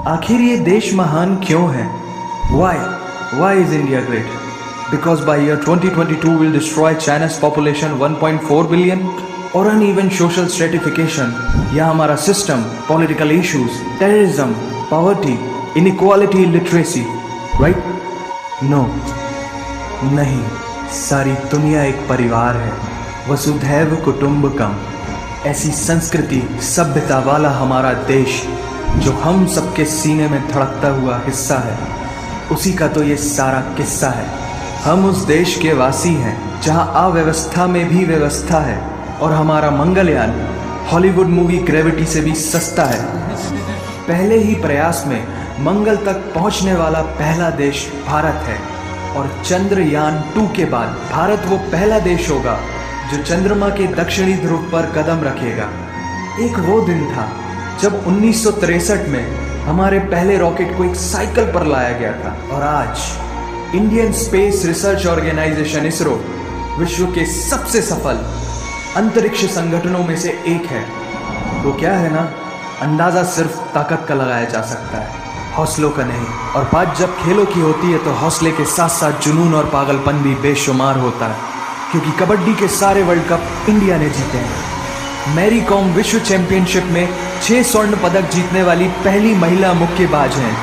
आखिर ये देश महान क्यों है? Why is India great? Because by year 2022 will destroy China's population 1.4 billion? और uneven social stratification या हमारा system, political issues, terrorism, poverty, inequality, illiteracy, right? No, नहीं, सारी दुनिया एक परिवार है, वसुधैव कुटुंबकम। ऐसी संस्कृति सभ्यता वाला हमारा देश जो हम सबके सीने में धड़कता हुआ हिस्सा है, उसी का तो ये सारा किस्सा है। हम उस देश के वासी हैं जहां अव्यवस्था में भी व्यवस्था है और हमारा मंगलयान हॉलीवुड मूवी ग्रेविटी से भी सस्ता है। पहले ही प्रयास में मंगल तक पहुंचने वाला पहला देश भारत है और चंद्रयान 2 के बाद भारत वो पहला देश होगा जो चंद्रमा के दक्षिणी ध्रुव पर कदम रखेगा। एक वो दिन था जब 1963 में हमारे पहले रॉकेट को एक साइकिल पर लाया गया था और आज Indian space research organization ISRO विश्व के सबसे सफल अंतरिक्ष संगठनों में से एक है। वो क्या है ना, अंदाजा सिर्फ ताकत का लगाया जा सकता है, हौसलों का नहीं। और बात जब खेलों की होती है तो हौसले के साथ साथ जुनून और पागलपन भी बेशुमार होता है, क्योंकि कबड्डी के सारे वर्ल्ड कप इंडिया ने जीते हैं। मैरी कॉम विश्व चैंपियनशिप में 6 स्वर्ण पदक जीतने वाली पहली महिला मुक्केबाज हैं।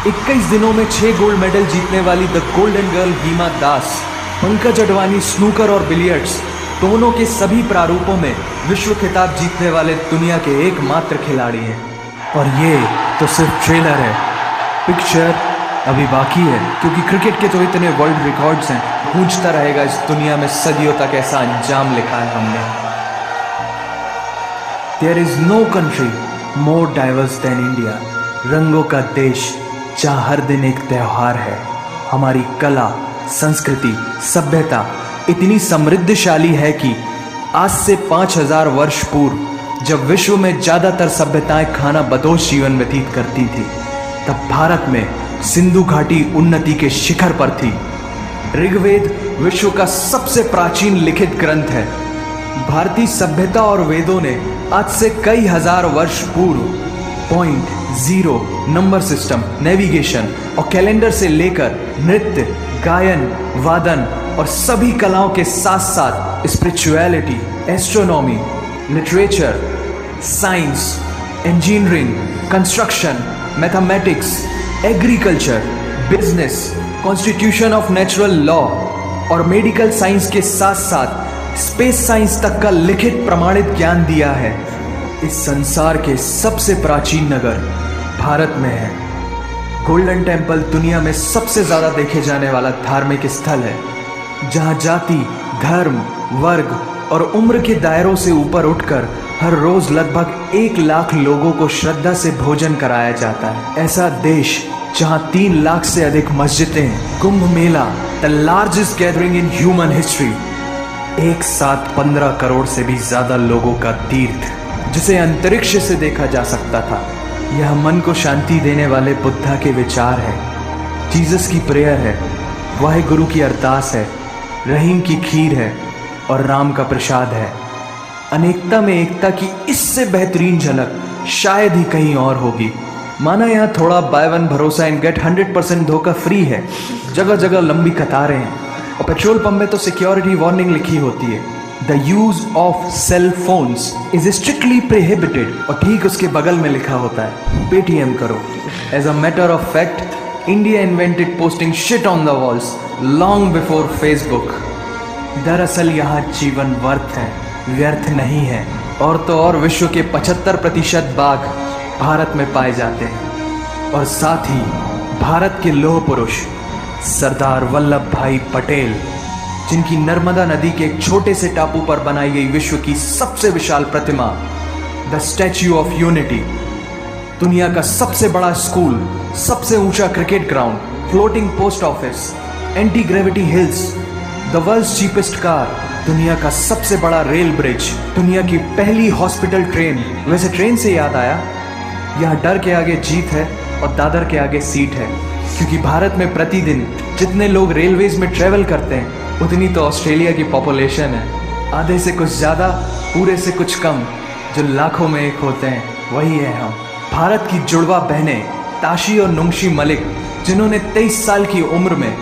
21 दिनों में 6 गोल्ड मेडल जीतने वाली the golden girl Hima Das. Pankaj Advani snooker और बिलियर्ड्स दोनों के सभी प्रारूपों में विश्व खिताब जीतने वाले दुनिया के एकमात्र खिलाड़ी हैं। और ये तो सिर्फ ट्रेलर है, पिक्चर अभी बाकी है, क्योंकि क्रिकेट के तो इतने वर्ल्ड रिकॉर्ड्स हैं, गूंजता रहेगा इस दुनिया में सदियों तक ऐसा अंजाम लिखा है हमने। There is no country more diverse than India। रंगों का देश जहाँ हर दिन एक त्योहार है। हमारी कला, संस्कृति, सभ्यता इतनी समृद्धशाली है कि आज से 5000 वर्ष पूर्व जब विश्व में ज़्यादातर सभ्यताएं खाना बदोश जीवन व्यतीत करती थी, तब भारत में सिंधु घाटी उन्नति के शिखर पर थी। ऋग्वेद विश्व का सबसे प्राचीन लिखित ग्रंथ है। भारतीय सभ्यता और वेदों ने आज से कई हजार वर्ष पूर्व point, zero, number system, navigation और कैलेंडर से लेकर नृत्य, गायन, वादन और सभी कलाओं के साथ साथ spirituality, astronomy, literature, science, engineering, construction, mathematics, agriculture, business, constitution of natural law और मेडिकल साइंस के साथ साथ स्पेस साइंस तक का लिखित प्रमाणित ज्ञान दिया है। इस संसार के सबसे प्राचीन नगर भारत में है। गोल्डन टेम्पल दुनिया में सबसे ज्यादा देखे जाने वाला धार्मिक स्थल है, जहां जाति, धर्म, वर्ग और उम्र के दायरों से ऊपर उठकर हर रोज लगभग 1 लाख लोगों को श्रद्धा से भोजन कराया जाता है। ऐसा देश जहां 3 लाख से अधिक मस्जिदें, Kumbh Mela, the largest gathering in human history, एक साथ 15 करोड़ से भी ज्यादा लोगों का तीर्थ, जिसे अंतरिक्ष से देखा जा सकता था। यह मन को शांति देने वाले बुद्धा के विचार है, जीसस की प्रेयर है, वाहेगुरु की अरदास है, रहीम की खीर है और राम का प्रसाद है। अनेकता में एकता की इससे बेहतरीन झलक शायद ही कहीं और होगी। माना यहाँ थोड़ा बाय वन भरोसा एंड गेट 100% धोखा फ्री है, जगह जगह लंबी कतारें हैं और पेट्रोल पंप में तो सिक्योरिटी वार्निंग लिखी होती है, the use of cell phones is strictly prohibited, और ठीक उसके बगल में लिखा होता है पेटीएम करो। As a matter of fact, India invented posting shit on the walls long before Facebook. दरअसल यहाँ जीवन वर्थ है, व्यर्थ नहीं है। और तो और विश्व के 75% बाघ भारत में पाए जाते हैं। और साथ ही भारत के लौह पुरुष सरदार वल्लभ भाई पटेल, जिनकी नर्मदा नदी के एक छोटे से टापू पर बनाई गई विश्व की सबसे विशाल प्रतिमा द स्टैच्यू ऑफ यूनिटी, दुनिया का सबसे बड़ा स्कूल, सबसे ऊंचा cricket ground, floating post office, anti gravity hills, the world's cheapest car, दुनिया का सबसे बड़ा रेल ब्रिज, दुनिया की पहली हॉस्पिटल ट्रेन। वैसे ट्रेन से याद आया, यहाँ डर के आगे जीत है और दादर के आगे सीट है, क्योंकि भारत में प्रतिदिन जितने लोग रेलवेज में ट्रेवल करते हैं उतनी तो ऑस्ट्रेलिया की पॉपुलेशन है। आधे से कुछ ज़्यादा, पूरे से कुछ कम, जो लाखों में एक होते हैं, वही है हम। भारत की जुड़वा बहनें ताशी और नुंगशी मलिक, जिन्होंने 23 साल की उम्र में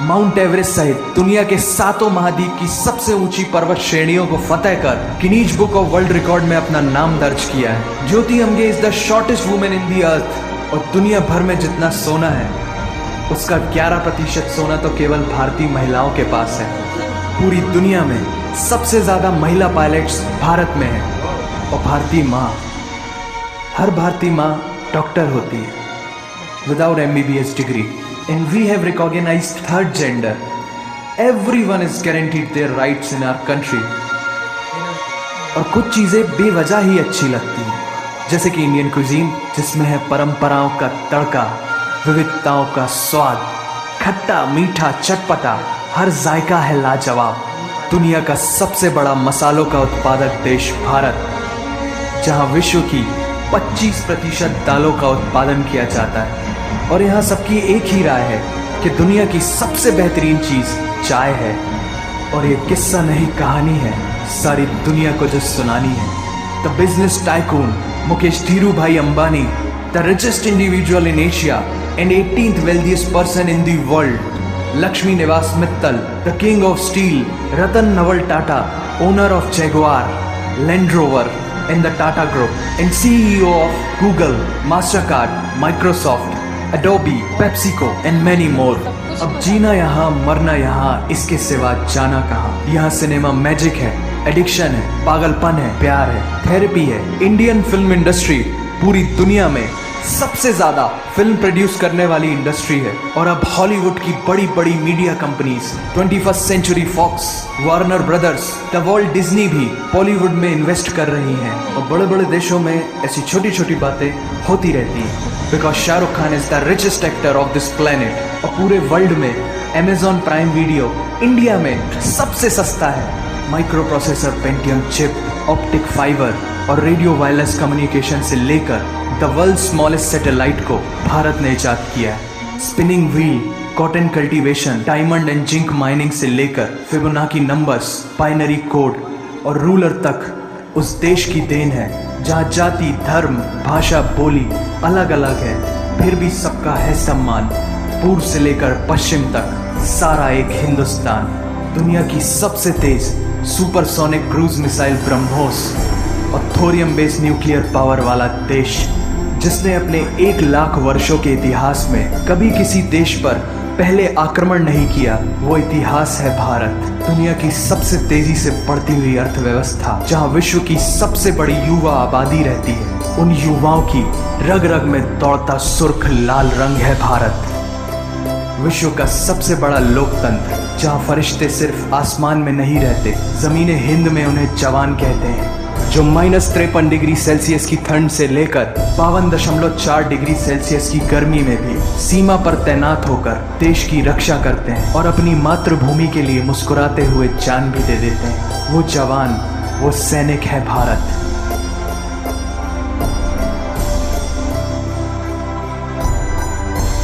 माउंट एवरेस्ट सहित दुनिया के 7 महाद्वीप की सबसे ऊंची पर्वत श्रेणियों को फतेह कर Guinness book of world record में अपना नाम दर्ज किया है। Jyoti Amge is the shortest women in the earth, और दुनिया भर में जितना सोना है उसका 11% सोना तो केवल भारतीय महिलाओं के पास है। पूरी दुनिया में सबसे ज्यादा महिला पायलट्स भारत में है, और हर भारतीय माँ डॉक्टर होती है without MBBS degree. And we have recognized third gender. Everyone is guaranteed their rights in our country. और कुछ चीज़ें बेवजह ही अच्छी लगती हैं, जैसे कि इंडियन कुजीन, जिसमें है परंपराओं का तड़का, विविधताओं का स्वाद, खट्टा मीठा चटपटा, हर जायका है लाजवाब। दुनिया का सबसे बड़ा मसालों का उत्पादक देश भारत, जहां विश्व की 25% दालों का उत्पादन किया जाता है, और यहाँ सबकी एक ही राय है कि दुनिया की सबसे बेहतरीन चीज चाय है। और ये किस्सा नहीं कहानी है, सारी दुनिया को जो सुनानी है। The business tycoon Mukesh Dhirubhai Ambani, the richest individual in Asia and 18th wealthiest person in the world, Lakshmi Niwas Mittal, the king of steel Ratan Naval Tata, owner of Jaguar, Land Rover and the Tata group, and CEO of Google, Mastercard, Microsoft, Adobe, PepsiCo and many more। अब जीना यहाँ मरना यहाँ, इसके सिवा जाना कहाँ। यहाँ cinema magic है, एडिक्शन है, पागलपन है, प्यार है, थेरेपी है। इंडियन फिल्म इंडस्ट्री पूरी दुनिया में सबसे ज्यादा फिल्म प्रोड्यूस करने वाली इंडस्ट्री है, और अब हॉलीवुड की बड़ी बड़ी media companies 21st century Fox, Warner Brothers, the world Disney भी बॉलीवुड में इन्वेस्ट कर रही हैं। और बड़े बड़े देशों में ऐसी छोटी छोटी बातें होती रहती हैं, because Shahrukh Khan is the richest actor of this planet. और पूरे वर्ल्ड में Amazon प्राइम वीडियो इंडिया में सबसे सस्ता है। Micro processor Pentium chip, optic fibre और रेडियो वायरलेस कम्युनिकेशन से लेकर द वर्ल्ड स्मॉलेस्ट सैटेलाइट को भारत ने इजाद किया है। Spinning wheel, cotton cultivation, diamond and zinc mining से लेकर फिबोनाची नंबर्स, बाइनरी कोड और रूलर तक उस देश की देन है, जहाँ जाति, धर्म, भाषा, बोली अलग अलग है, फिर भी सबका है सम्मान। पूर्व से लेकर पश्चिम तक सारा एक हिंदुस्तान। दुनिया की सबसे तेज सुपरसोनिक क्रूज मिसाइल ब्रह्मोस और थोरियम बेस्ड न्यूक्लियर पावर वाला देश, जिसने अपने 1 लाख वर्षों के इतिहास में कभी किसी देश पर पहले आक्रमण नहीं किया, वो इतिहास है भारत। दुनिया की सबसे तेजी से बढ़ती हुई अर्थव्यवस्था, जहां विश्व की सबसे बड़ी युवा आबादी रहती है, उन युवाओं की रग रग में दौड़ता सुर्ख लाल रंग है भारत। विश्व का सबसे बड़ा लोकतंत्र, जहां फरिश्ते सिर्फ आसमान में नहीं रहते, जमीन हिंद में उन्हें जवान कहते हैं, जो -53 डिग्री सेल्सियस की ठंड से लेकर 52.4 डिग्री सेल्सियस की गर्मी में भी सीमा पर तैनात होकर देश की रक्षा करते हैं और अपनी मातृभूमि के लिए मुस्कुराते हुए जान भी दे देते हैं। वो जवान, वो सैनिक है भारत।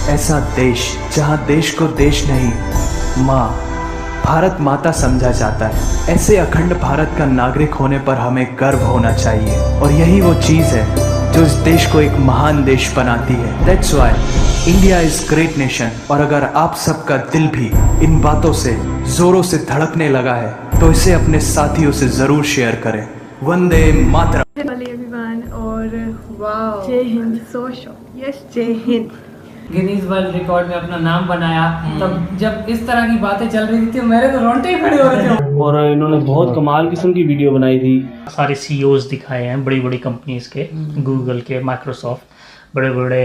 ऐसा देश जहां देश को देश नहीं, माँ, भारत माता समझा जाता है। ऐसे अखंड भारत का नागरिक होने पर हमें गर्व होना चाहिए, और यही वो चीज़ है जो इस देश को एक महान देश बनाती है। That's why India is great nation. और अगर आप सबका दिल भी इन बातों से जोरों से धड़कने लगा है, तो इसे अपने साथियों से जरूर शेयर करें। वंदे मातरम। हेलो एवरीवन, और वाओ, जय हिंद। सो शॉक, यस, जय हिंद। गिनीज वर्ल्ड रिकॉर्ड में अपना नाम बनाया, तब जब इस तरह की बातें चल रही थी मेरे तो रोंगटे ही खड़े हो रहे थे। और इन्होंने बहुत कमाल किस्म की वीडियो बनाई थी। सारे CEOs दिखाए हैं बड़ी बड़ी कंपनीज के, गूगल के, माइक्रोसॉफ्ट, बड़े बड़े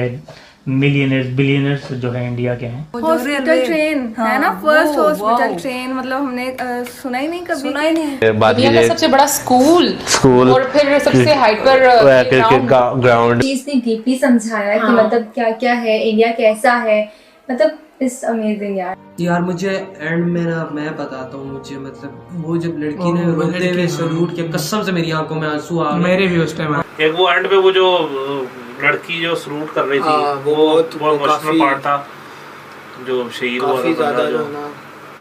मिलियनर्स बिलियनर्स जो है इंडिया के हैं। हॉस्पिटल ट्रेन है ना, फर्स्ट हॉस्पिटल ट्रेन, मतलब हमने सुना ही नहीं, कभी सुना ही नहीं। दुनिया का सबसे बड़ा स्कूल और फिर सबसे हाइट पर ग्राउंड। इसने डीपली समझाया कि मतलब क्या क्या है, इंडिया कैसा है, मतलब इट्स अमेजिंग यार। मुझे एंड में ना, मैं बताता हूँ, मुझे मतलब वो जब लड़की ने रोते हुए सैल्यूट किया, कसम से मेरी आंखों में आंसू आ गए। मेरे भी उस टाइम एक वो एंड पे वो जो लड़की जो सैल्यूट कर रही थी, वो इमोशनल पार्ट था, जो शहीद हुआ था।